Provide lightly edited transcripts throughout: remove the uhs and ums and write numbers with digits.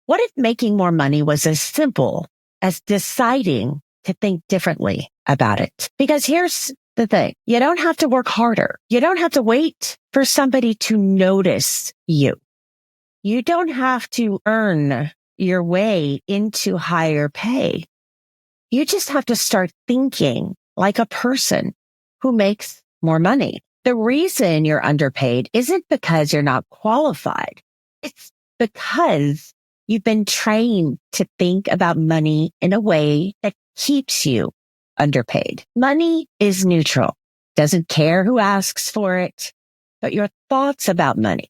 What if making more money was as simple as deciding to think differently about it? Because here's the thing. You don't have to work harder. You don't have to wait for somebody to notice you. You don't have to earn your way into higher pay. You just have to start thinking like a person who makes more money. The reason you're underpaid isn't because you're not qualified. It's because you've been trained to think about money in a way that keeps you underpaid. Money is neutral, doesn't care who asks for it, but your thoughts about money,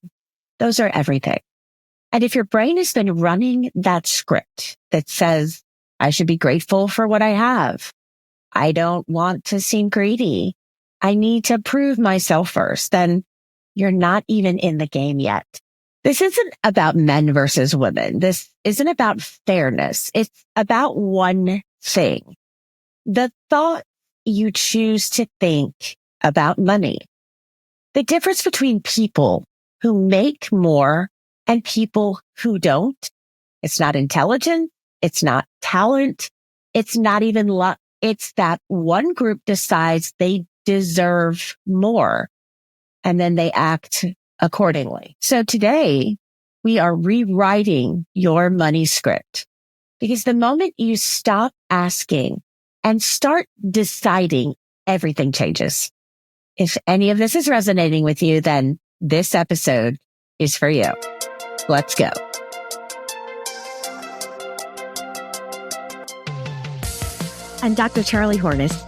those are everything. And if your brain has been running that script that says, I should be grateful for what I have, I don't want to seem greedy, I need to prove myself first, then you're not even in the game yet. This isn't about men versus women. This isn't about fairness. It's about one thing. The thought you choose to think about money. The difference between people who make more and people who don't. It's not intelligence. It's not talent. It's not even luck. It's that one group decides they deserve more and then they act accordingly. So today we are rewriting your money script, because the moment you stop asking and start deciding, everything changes. If any of this is resonating with you, then this episode is for you. Let's go. I'm Dr. Charlie Hornace,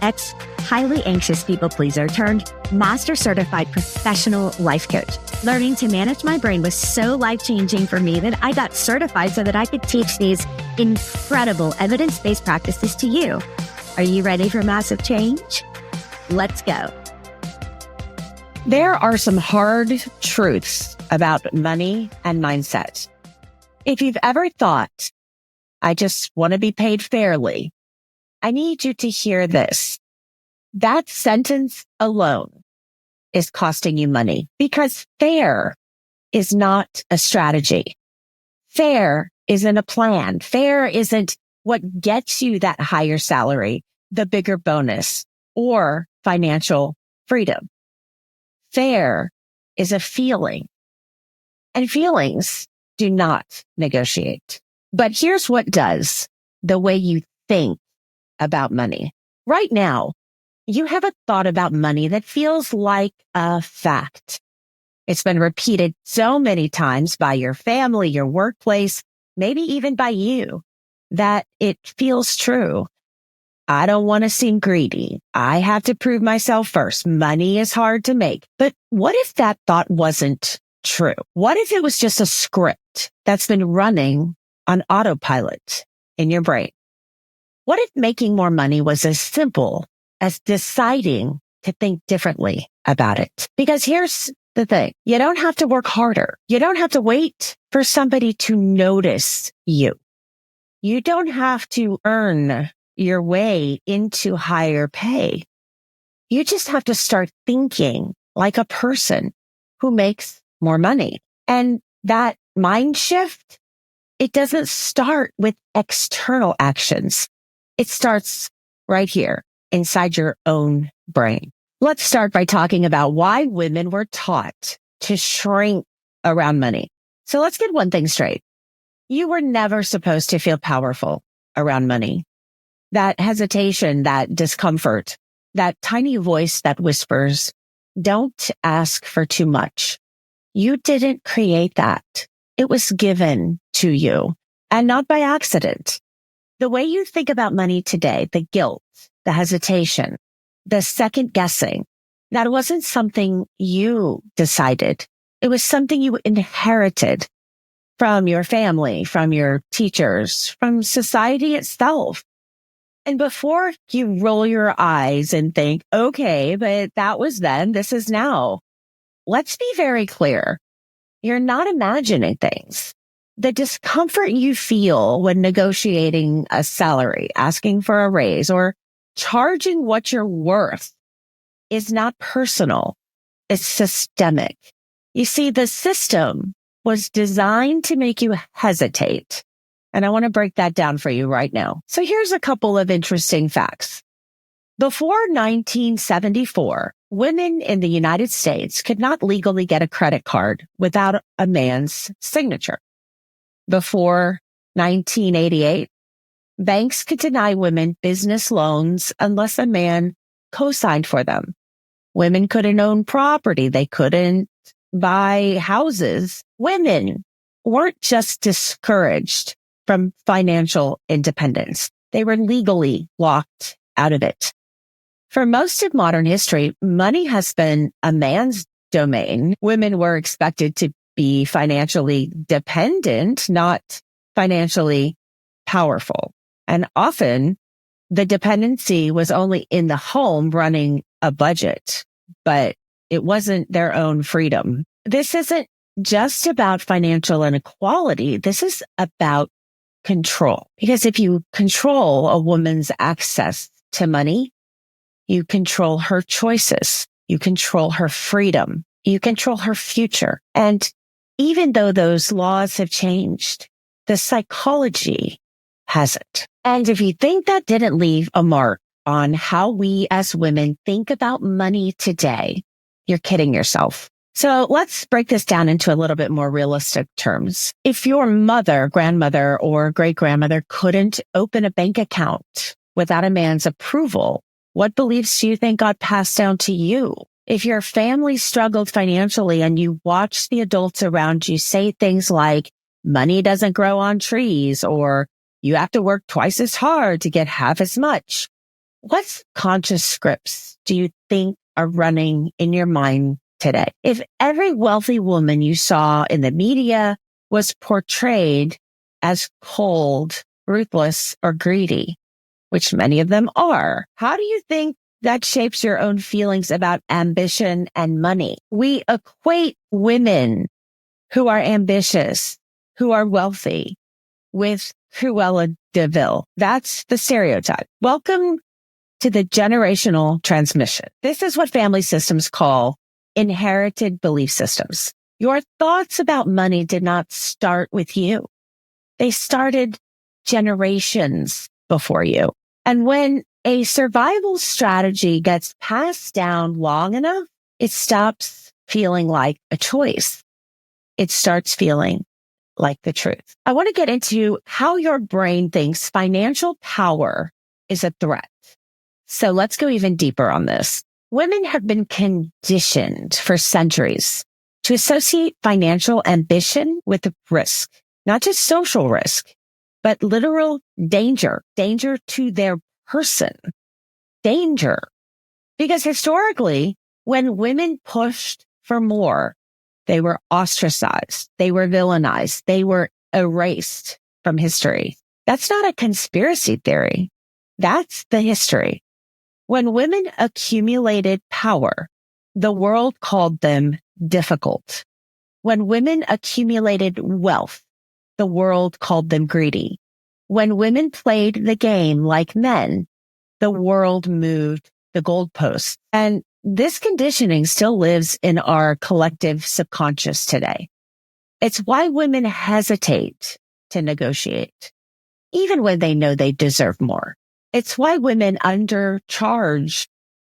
highly anxious people pleaser turned master certified professional life coach. Learning to manage my brain was so life-changing for me that I got certified so that I could teach these incredible evidence-based practices to you. Are you ready for massive change? Let's go. There are some hard truths about money and mindset. If you've ever thought, I just want to be paid fairly, I need you to hear this. That sentence alone is costing you money, because fair is not a strategy. Fair isn't a plan. Fair isn't what gets you that higher salary, the bigger bonus, or financial freedom. Fair is a feeling, and feelings do not negotiate. But here's what does: the way you think about money. Right now, you have a thought about money that feels like a fact. It's been repeated so many times by your family, your workplace, maybe even by you, that it feels true. I don't want to seem greedy. I have to prove myself first. Money is hard to make. But what if that thought wasn't true? What if it was just a script that's been running on autopilot in your brain? What if making more money was as simple as deciding to think differently about it? Because here's the thing. You don't have to work harder. You don't have to wait for somebody to notice you. You don't have to earn your way into higher pay. You just have to start thinking like a person who makes more money. And that mind shift, it doesn't start with external actions. It starts right here inside your own brain. Let's start by talking about why women were taught to shrink around money. So let's get one thing straight. You were never supposed to feel powerful around money. That hesitation, that discomfort, that tiny voice that whispers, don't ask for too much. You didn't create that. It was given to you, and not by accident. The way you think about money today, the guilt, the hesitation, the second guessing, that wasn't something you decided. It was something you inherited from your family, from your teachers, from society itself. And before you roll your eyes and think, okay, but that was then, this is now, let's be very clear. You're not imagining things. The discomfort you feel when negotiating a salary, asking for a raise, or charging what you're worth is not personal. It's systemic. You see, the system was designed to make you hesitate, And I want to break that down for you right now. So here's a couple of interesting facts. Before 1974, women in the United States could not legally get a credit card without a man's signature. Before 1988, banks could deny women business loans unless a man co-signed for them. Women couldn't own property. They couldn't buy houses. Women weren't just discouraged from financial independence. They were legally locked out of it. For most of modern history, money has been a man's domain. Women were expected to be financially dependent, not financially powerful. And often the dependency was only in the home running a budget, but it wasn't their own freedom. This isn't just about financial inequality. This is about control. Because if you control a woman's access to money, you control her choices. You control her freedom. You control her future. And even though those laws have changed, the psychology hasn't. And if you think that didn't leave a mark on how we as women think about money today, you're kidding yourself. So let's break this down into a little bit more realistic terms. If your mother, grandmother, or great-grandmother couldn't open a bank account without a man's approval, what beliefs do you think got passed down to you? If your family struggled financially and you watched the adults around you say things like, money doesn't grow on trees, or you have to work twice as hard to get half as much, what conscious scripts do you think are running in your mind today? If every wealthy woman you saw in the media was portrayed as cold, ruthless, or greedy, which many of them are, how do you think that shapes your own feelings about ambition and money? We equate women who are ambitious, who are wealthy, with Cruella de Vil. That's the stereotype. Welcome to the generational transmission. This is what family systems call inherited belief systems. Your thoughts about money did not start with you. They started generations before you. And when a survival strategy gets passed down long enough, it stops feeling like a choice. It starts feeling like the truth. I want to get into how your brain thinks financial power is a threat. So let's go even deeper on this. Women have been conditioned for centuries to associate financial ambition with risk, not just social risk, but literal danger to their person, danger. Because historically, when women pushed for more, they were ostracized, they were villainized, they were erased from history. That's not a conspiracy theory. That's the history. When women accumulated power, the world called them difficult. When women accumulated wealth, the world called them greedy. When women played the game like men, the world moved the goalposts. And this conditioning still lives in our collective subconscious today. It's why women hesitate to negotiate, even when they know they deserve more. It's why women undercharge,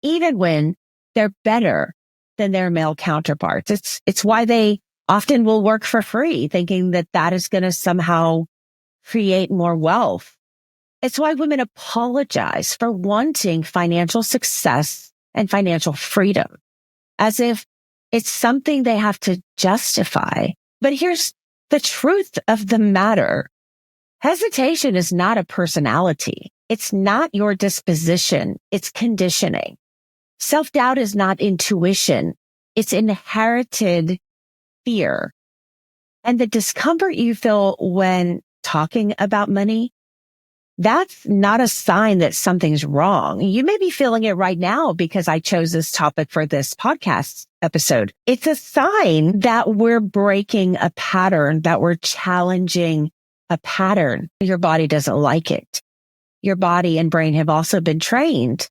even when they're better than their male counterparts. It's why they often will work for free, thinking that that is going to somehow create more wealth. It's why women apologize for wanting financial success and financial freedom, as if it's something they have to justify. But here's the truth of the matter. Hesitation is not a personality. It's not your disposition. It's conditioning. Self-doubt is not intuition. It's inherited fear. And the discomfort you feel when talking about money, that's not a sign that something's wrong. You may be feeling it right now because I chose this topic for this podcast episode. It's a sign that we're breaking a pattern, that we're challenging a pattern. Your body doesn't like it. Your body and brain have also been trained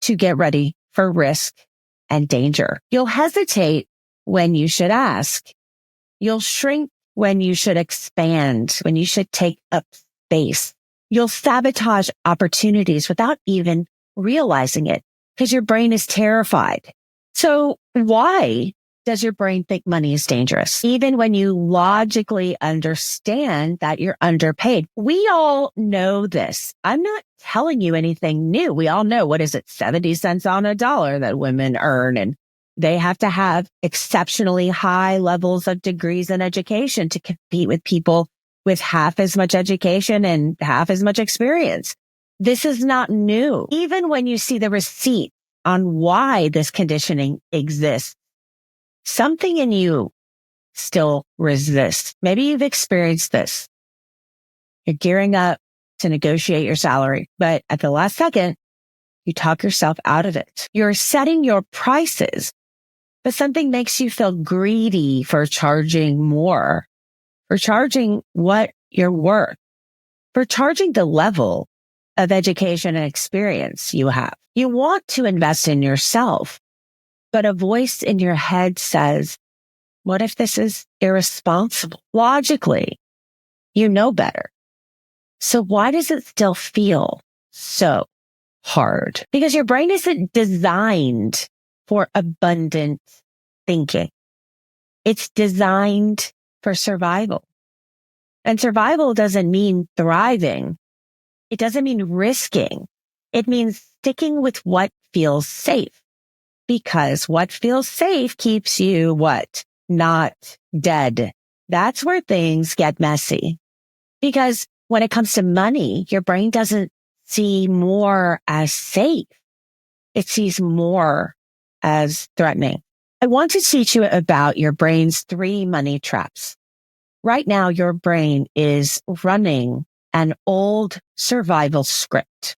to get ready for risk and danger. You'll hesitate when you should ask. You'll shrink when you should expand, when you should take up space. You'll sabotage opportunities without even realizing it because your brain is terrified. So why does your brain think money is dangerous? Even when you logically understand that you're underpaid. We all know this. I'm not telling you anything new. We all know, what is it, 70 cents on a dollar that women earn, and they have to have exceptionally high levels of degrees in education to compete with people with half as much education and half as much experience. This is not new. Even when you see the receipt on why this conditioning exists, something in you still resists. Maybe you've experienced this. You're gearing up to negotiate your salary, but at the last second, you talk yourself out of it. You're setting your prices, but something makes you feel greedy for charging more, for charging what you're worth, for charging the level of education and experience you have. You want to invest in yourself, but a voice in your head says, what if this is irresponsible? Logically, you know better. So why does it still feel so hard? Because your brain isn't designed for abundant thinking. It's designed for survival. And survival doesn't mean thriving. It doesn't mean risking. It means sticking with what feels safe. Because what feels safe keeps you what? Not dead. That's where things get messy. Because when it comes to money, your brain doesn't see more as safe. It sees more as threatening. I want to teach you about your brain's 3 money traps. Right now, your brain is running an old survival script.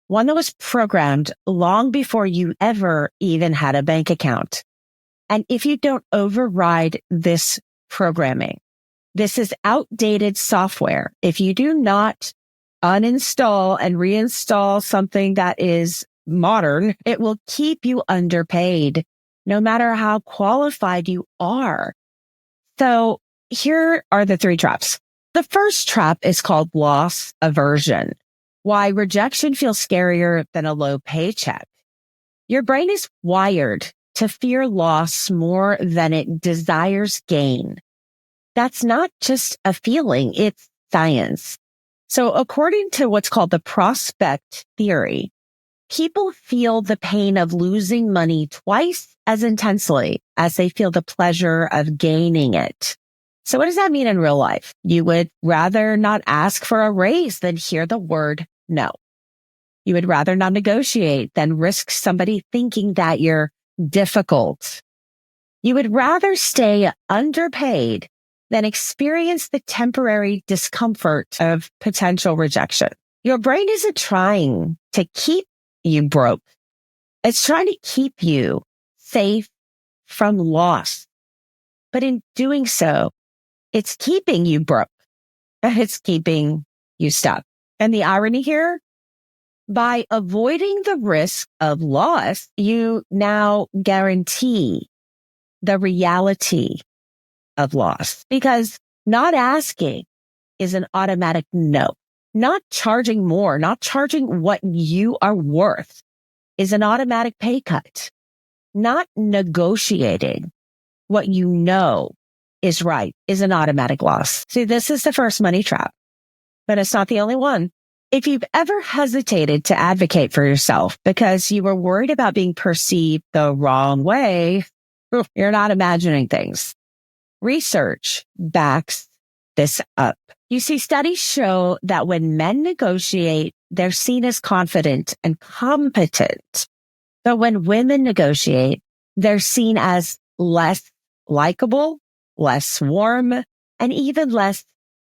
One that was programmed long before you ever even had a bank account. And if you don't override this programming, this is outdated software. If you do not uninstall and reinstall something that is modern, it will keep you underpaid, no matter how qualified you are. So here are the 3 traps. The first trap is called loss aversion. Why rejection feels scarier than a low paycheck. Your brain is wired to fear loss more than it desires gain. That's not just a feeling, it's science. So according to what's called the prospect theory, people feel the pain of losing money twice as intensely as they feel the pleasure of gaining it. So what does that mean in real life? You would rather not ask for a raise than hear the word no. You would rather not negotiate than risk somebody thinking that you're difficult. You would rather stay underpaid than experience the temporary discomfort of potential rejection. Your brain isn't trying to keep you broke. It's trying to keep you safe from loss. But in doing so, it's keeping you broke. It's keeping you stuck. And the irony here, by avoiding the risk of loss, you now guarantee the reality of loss, because not asking is an automatic no. Not charging more, not charging what you are worth is an automatic pay cut. Not negotiating what you know is right is an automatic loss. See, this is the first money trap, but it's not the only one. If you've ever hesitated to advocate for yourself because you were worried about being perceived the wrong way, you're not imagining things. Research backs this up. You see, studies show that when men negotiate, they're seen as confident and competent. But when women negotiate, they're seen as less likable, less warm, and even less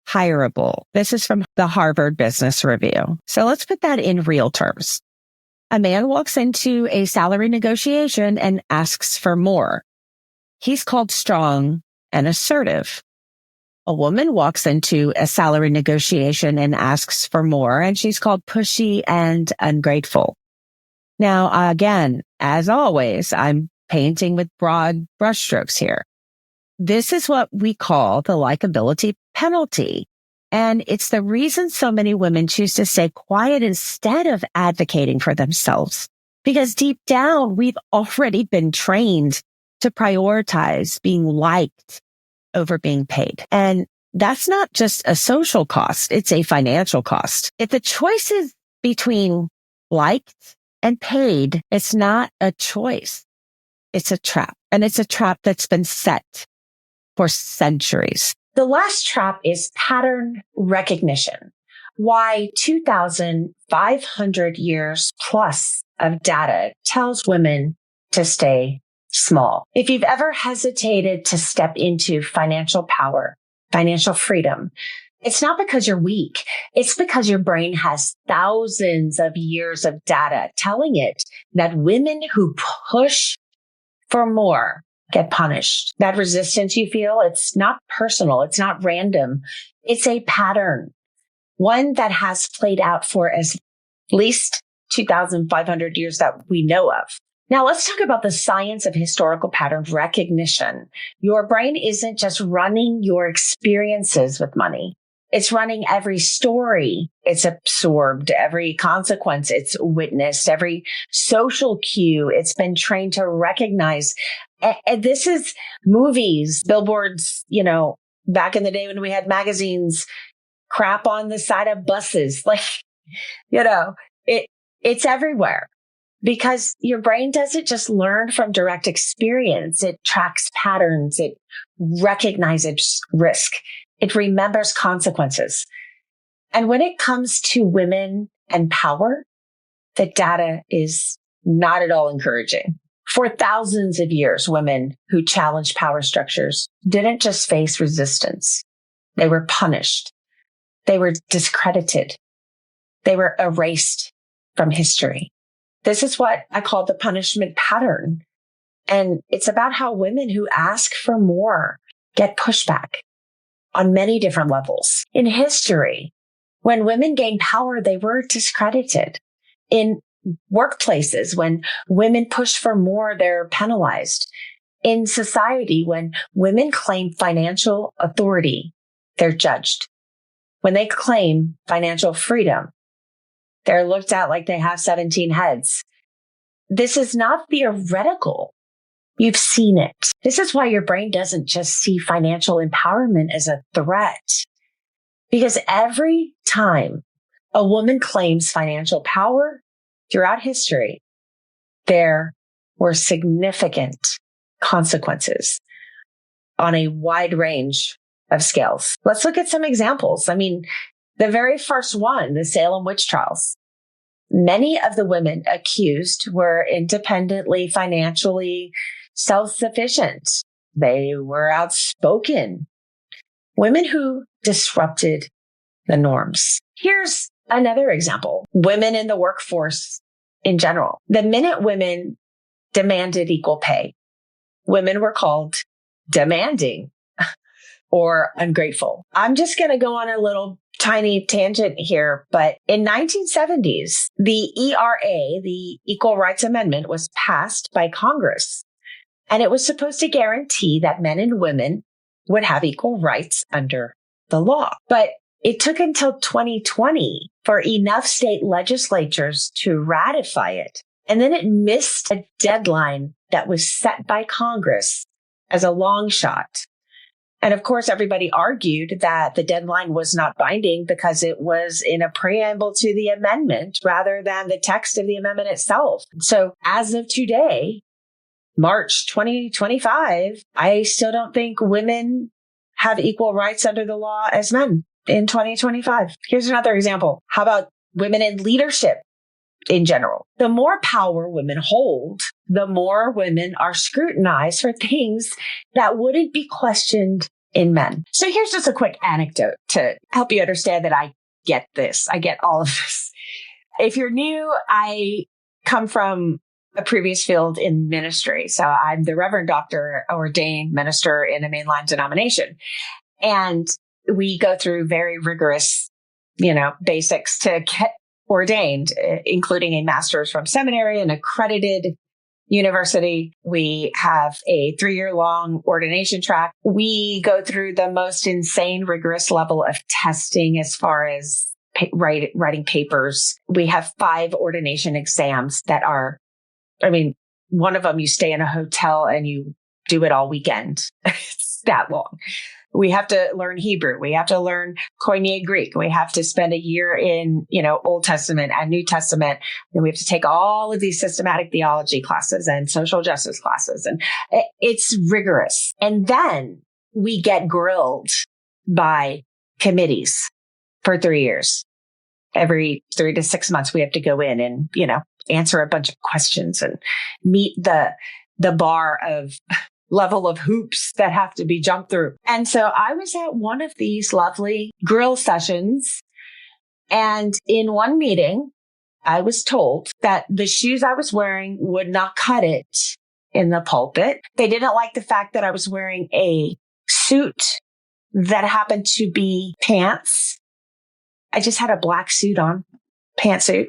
hireable. This is from the Harvard Business Review. So let's put that in real terms. A man walks into a salary negotiation and asks for more. He's called strong and assertive. A woman walks into a salary negotiation and asks for more, and she's called pushy and ungrateful. Now, again, as always, I'm painting with broad brushstrokes here. This is what we call the likability penalty. And it's the reason so many women choose to stay quiet instead of advocating for themselves. Because deep down, we've already been trained to prioritize being liked over being paid. And that's not just a social cost. It's a financial cost. If the choice is between liked and paid, it's not a choice. It's a trap. And it's a trap that's been set for centuries. The last trap is pattern recognition. Why 2,500 years plus of data tells women to stay small. If you've ever hesitated to step into financial power, financial freedom, it's not because you're weak. It's because your brain has thousands of years of data telling it that women who push for more get punished. That resistance you feel, it's not personal. It's not random. It's a pattern, one that has played out for at least 2,500 years that we know of. Now let's talk about the science of historical pattern recognition. Your brain isn't just running your experiences with money. It's running every story it's absorbed, every consequence it's witnessed, every social cue it's been trained to recognize. And this is movies, billboards, back in the day when we had magazines, crap on the side of buses. It's everywhere because your brain doesn't just learn from direct experience. It tracks patterns. It recognizes risk. It remembers consequences. And when it comes to women and power, the data is not at all encouraging. For thousands of years, women who challenged power structures didn't just face resistance. They were punished. They were discredited. They were erased from history. This is what I call the punishment pattern. And it's about how women who ask for more get pushback on many different levels. In history, when women gained power, they were discredited. In workplaces, when women push for more, they're penalized. In society, when women claim financial authority, they're judged. When they claim financial freedom, they're looked at like they have 17 heads. This is not theoretical. You've seen it. This is why your brain doesn't just see financial empowerment as a threat. Because every time a woman claims financial power throughout history, there were significant consequences on a wide range of scales. Let's look at some examples. The very first one, the Salem witch trials. Many of the women accused were independently, financially self-sufficient. They were outspoken. Women who disrupted the norms. Here's another example. Women in the workforce in general. The minute women demanded equal pay, women were called demanding or ungrateful. I'm just going to go on a little tiny tangent here, but in 1970s, the ERA, the Equal Rights Amendment, was passed by Congress. And it was supposed to guarantee that men and women would have equal rights under the law. But it took until 2020 for enough state legislatures to ratify it. And then it missed a deadline that was set by Congress as a long shot. And of course, everybody argued that the deadline was not binding because it was in a preamble to the amendment rather than the text of the amendment itself. So as of today, March 2025, I still don't think women have equal rights under the law as men in 2025. Here's another example. How about women in leadership in general? The more power women hold, the more women are scrutinized for things that wouldn't be questioned in men. So here's just a quick anecdote to help you understand that I get this. I get all of this. If you're new, I come from a previous field in ministry. So I'm the Reverend Doctor, ordained minister in a mainline denomination. And we go through very rigorous, basics to get ordained, including a master's from seminary, an accredited university. We have a 3-year long ordination track. We go through the most insane, rigorous level of testing as far as writing papers. We have 5 ordination exams that are, one of them you stay in a hotel and you do it all weekend. It's that long. We have to learn Hebrew. We have to learn Koine Greek. We have to spend a year in, Old Testament and New Testament. Then we have to take all of these systematic theology classes and social justice classes. And it's rigorous. And then we get grilled by committees for 3 years. Every 3 to 6 months, we have to go in and, answer a bunch of questions and meet the bar of level of hoops that have to be jumped through. And so I was at one of these lovely grill sessions. And in one meeting, I was told that the shoes I was wearing would not cut it in the pulpit. They didn't like the fact that I was wearing a suit that happened to be pants. I just had a black suit on, pantsuit,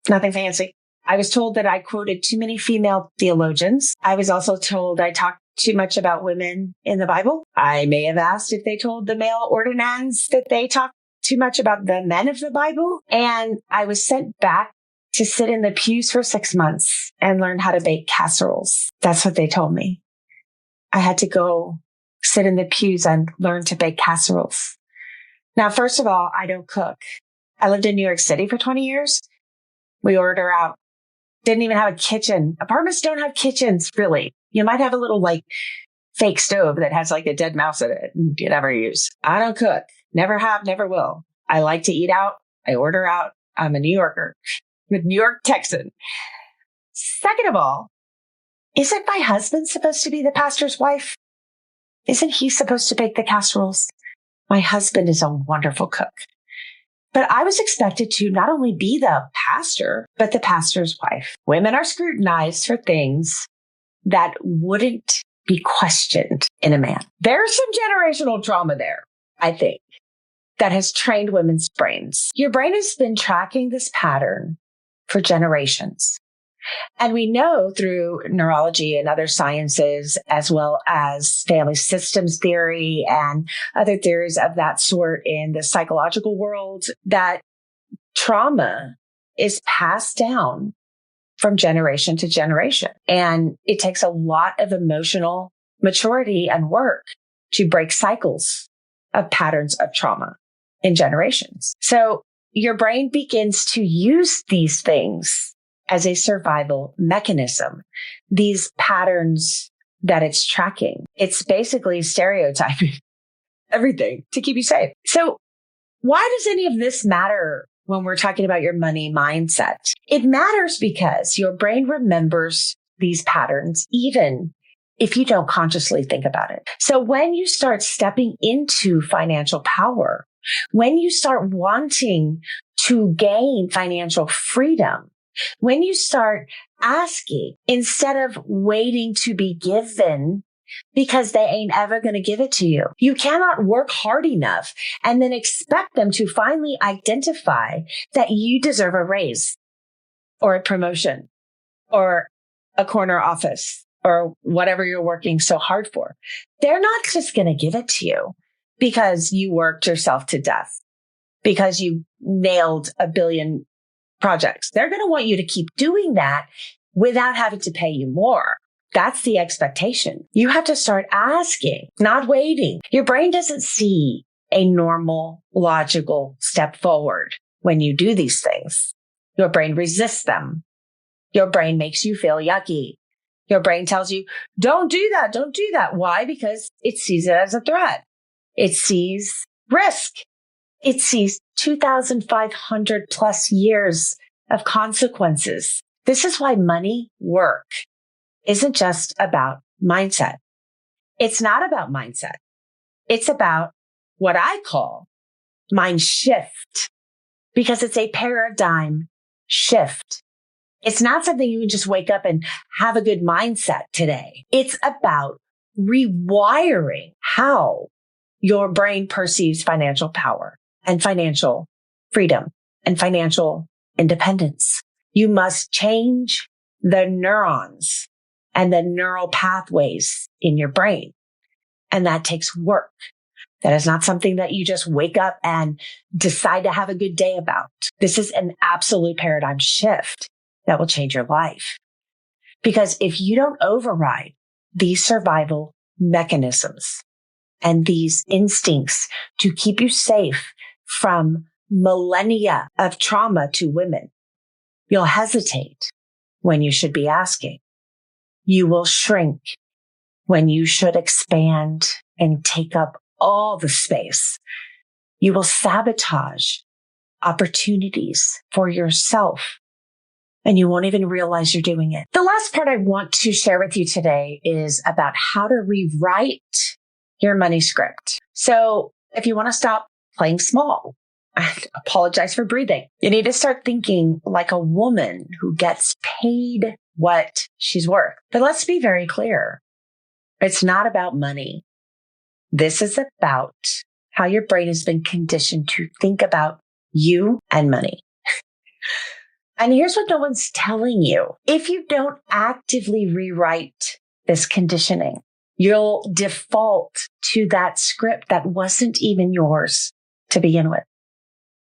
nothing fancy. I was told that I quoted too many female theologians. I was also told I talked too much about women in the Bible. I may have asked if they told the male ordinands that they talked too much about the men of the Bible. And I was sent back to sit in the pews for 6 months and learn how to bake casseroles. That's what they told me. I had to go sit in the pews and learn to bake casseroles. Now, first of all, I don't cook. I lived in New York City for 20 years. We order out. Didn't even have a kitchen. Apartments don't have kitchens, really. You might have a little fake stove that has a dead mouse in it and you never use. I don't cook. Never have, never will. I like to eat out. I order out. I'm a New Yorker, a New York Texan. Second of all, isn't my husband supposed to be the pastor's wife? Isn't he supposed to bake the casseroles? My husband is a wonderful cook. But I was expected to not only be the pastor, but the pastor's wife. Women are scrutinized for things that wouldn't be questioned in a man. There's some generational trauma there, I think, that has trained women's brains. Your brain has been tracking this pattern for generations. And we know through neurology and other sciences, as well as family systems theory and other theories of that sort in the psychological world, that trauma is passed down from generation to generation. And it takes a lot of emotional maturity and work to break cycles of patterns of trauma in generations. So your brain begins to use these things as a survival mechanism, these patterns that it's tracking. It's basically stereotyping everything to keep you safe. So why does any of this matter when we're talking about your money mindset? It matters because your brain remembers these patterns, even if you don't consciously think about it. So when you start stepping into financial power, when you start wanting to gain financial freedom, when you start asking instead of waiting to be given because they ain't ever going to give it to you, you cannot work hard enough and then expect them to finally identify that you deserve a raise or a promotion or a corner office or whatever you're working so hard for. They're not just going to give it to you because you worked yourself to death, because you nailed a billion projects. They're going to want you to keep doing that without having to pay you more. That's the expectation. You have to start asking, not waiting. Your brain doesn't see a normal, logical step forward when you do these things. Your brain resists them. Your brain makes you feel yucky. Your brain tells you, don't do that. Don't do that. Why? Because it sees it as a threat. It sees risk. It sees 2,500 plus years of consequences. This is why money work isn't just about mindset. It's not about mindset. It's about what I call mind shift, because it's a paradigm shift. It's not something you can just wake up and have a good mindset today. It's about rewiring how your brain perceives financial power and financial freedom and financial independence. You must change the neurons and the neural pathways in your brain. And that takes work. That is not something that you just wake up and decide to have a good day about. This is an absolute paradigm shift that will change your life. Because if you don't override these survival mechanisms and these instincts to keep you safe from millennia of trauma to women, you'll hesitate when you should be asking. You will shrink when you should expand and take up all the space. You will sabotage opportunities for yourself, and you won't even realize you're doing it. The last part I want to share with you today is about how to rewrite your money script. So if you want to stop playing small, I apologize for breathing. You need to start thinking like a woman who gets paid what she's worth. But let's be very clear. It's not about money. This is about how your brain has been conditioned to think about you and money. And here's what no one's telling you. If you don't actively rewrite this conditioning, you'll default to that script that wasn't even yours to begin with.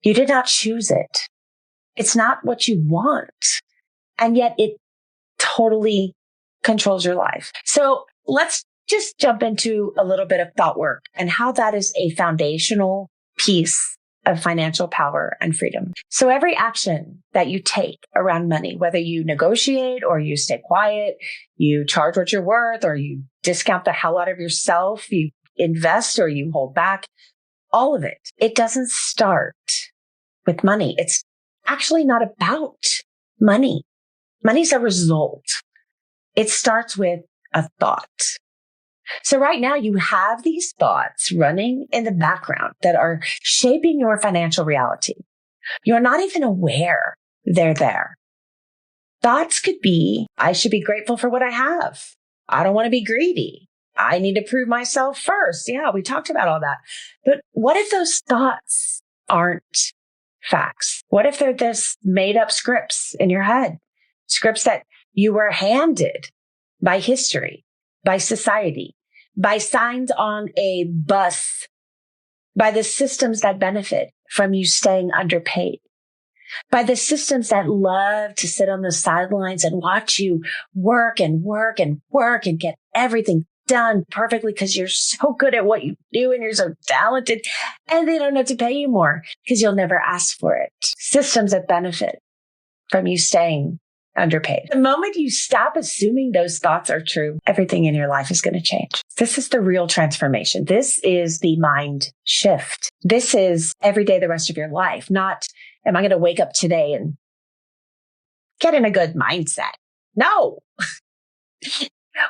You did not choose it. It's not what you want. And yet it totally controls your life. So let's just jump into a little bit of thought work and how that is a foundational piece of financial power and freedom. So every action that you take around money, whether you negotiate or you stay quiet, you charge what you're worth, or you discount the hell out of yourself, you invest or you hold back, all of it, it doesn't start with money. It's actually not about money. Money's a result. It starts with a thought. So right now you have these thoughts running in the background that are shaping your financial reality. You're not even aware they're there. Thoughts could be, I should be grateful for what I have. I don't want to be greedy. I need to prove myself first. Yeah, we talked about all that. But what if those thoughts aren't facts? What if they're just made up scripts in your head? Scripts that you were handed by history, by society, by signs on a bus, by the systems that benefit from you staying underpaid, by the systems that love to sit on the sidelines and watch you work and work and work and get everything done perfectly because you're so good at what you do and you're so talented, and they don't have to pay you more because you'll never ask for it. Systems that benefit from you staying underpaid. The moment you stop assuming those thoughts are true, everything in your life is going to change. This is the real transformation. This is the mind shift. This is every day the rest of your life, not am I going to wake up today and get in a good mindset? No.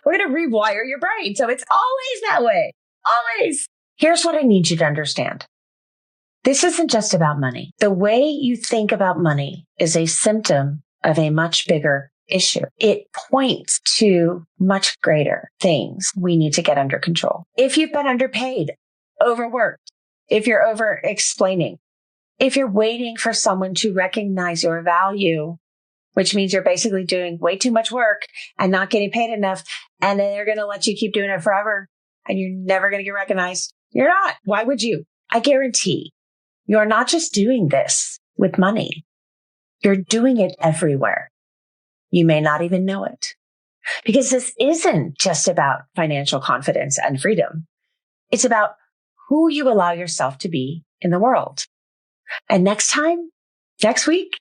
We're going to rewire your brain. So it's always that way. Always. Here's what I need you to understand. This isn't just about money. The way you think about money is a symptom of a much bigger issue. It points to much greater things we need to get under control. If you've been underpaid, overworked, if you're over explaining, if you're waiting for someone to recognize your value, which means you're basically doing way too much work and not getting paid enough, and then they're going to let you keep doing it forever and you're never going to get recognized. You're not. Why would you? I guarantee you're not just doing this with money. You're doing it everywhere. You may not even know it, because this isn't just about financial confidence and freedom. It's about who you allow yourself to be in the world. And next week,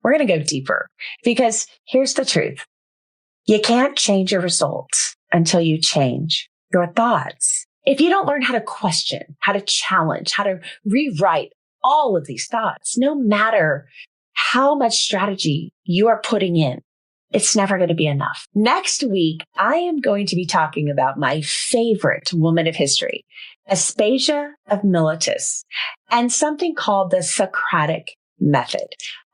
we're going to go deeper, because here's the truth. You can't change your results until you change your thoughts. If you don't learn how to question, how to challenge, how to rewrite all of these thoughts, no matter how much strategy you are putting in, it's never going to be enough. Next week, I am going to be talking about my favorite woman of history, Aspasia of Miletus, and something called the Socratic method.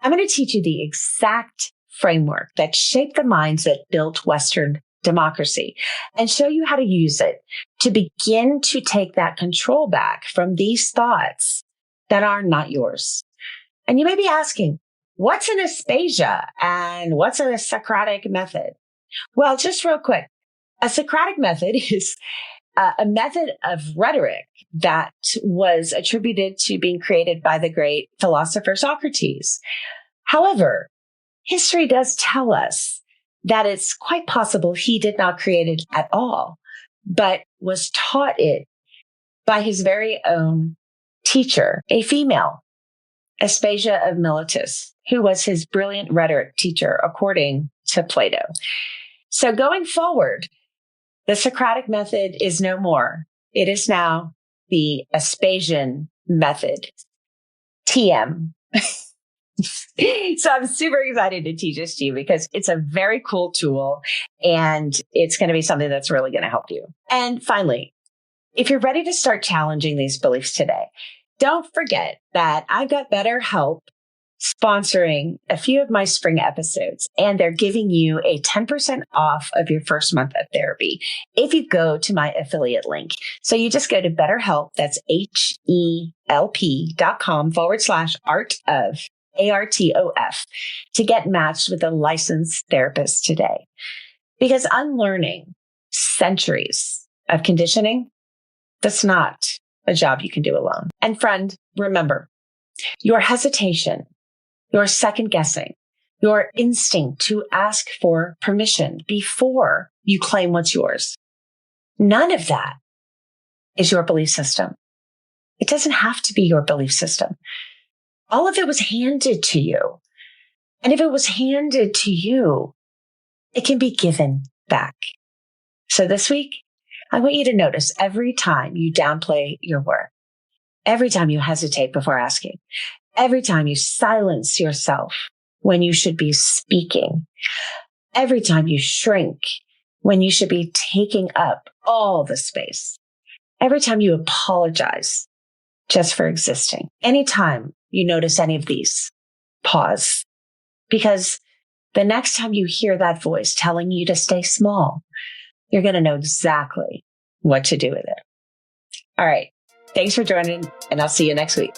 I'm going to teach you the exact framework that shaped the minds that built Western democracy and show you how to use it to begin to take that control back from these thoughts that are not yours. And you may be asking, What's an aspasia and what's a Socratic method? Well, just real quick, a Socratic method is a method of rhetoric that was attributed to being created by the great philosopher Socrates. However, history does tell us that it's quite possible he did not create it at all, but was taught it by his very own teacher, a female, Aspasia of Miletus, who was his brilliant rhetoric teacher, according to Plato. So going forward, the Socratic method is no more. It is now the Aspasian method, TM. So I'm super excited to teach this to you because it's a very cool tool and it's going to be something that's really going to help you. And finally, if you're ready to start challenging these beliefs today, don't forget that I've got BetterHelp sponsoring a few of my spring episodes, and they're giving you a 10% off of your first month of therapy if you go to my affiliate link. So you just go to BetterHelp, that's HELP.com/art-of, ARTOF, to get matched with a licensed therapist today. Because unlearning centuries of conditioning, that's not a job you can do alone. And friend, remember, your hesitation, your second guessing, your instinct to ask for permission before you claim what's yours, none of that is your belief system. It doesn't have to be your belief system. All of it was handed to you. And if it was handed to you, it can be given back. So this week, I want you to notice every time you downplay your work, every time you hesitate before asking, every time you silence yourself when you should be speaking, every time you shrink when you should be taking up all the space, every time you apologize just for existing. Anytime you notice any of these, pause. Because the next time you hear that voice telling you to stay small, you're going to know exactly what to do with it. All right. Thanks for joining, and I'll see you next week.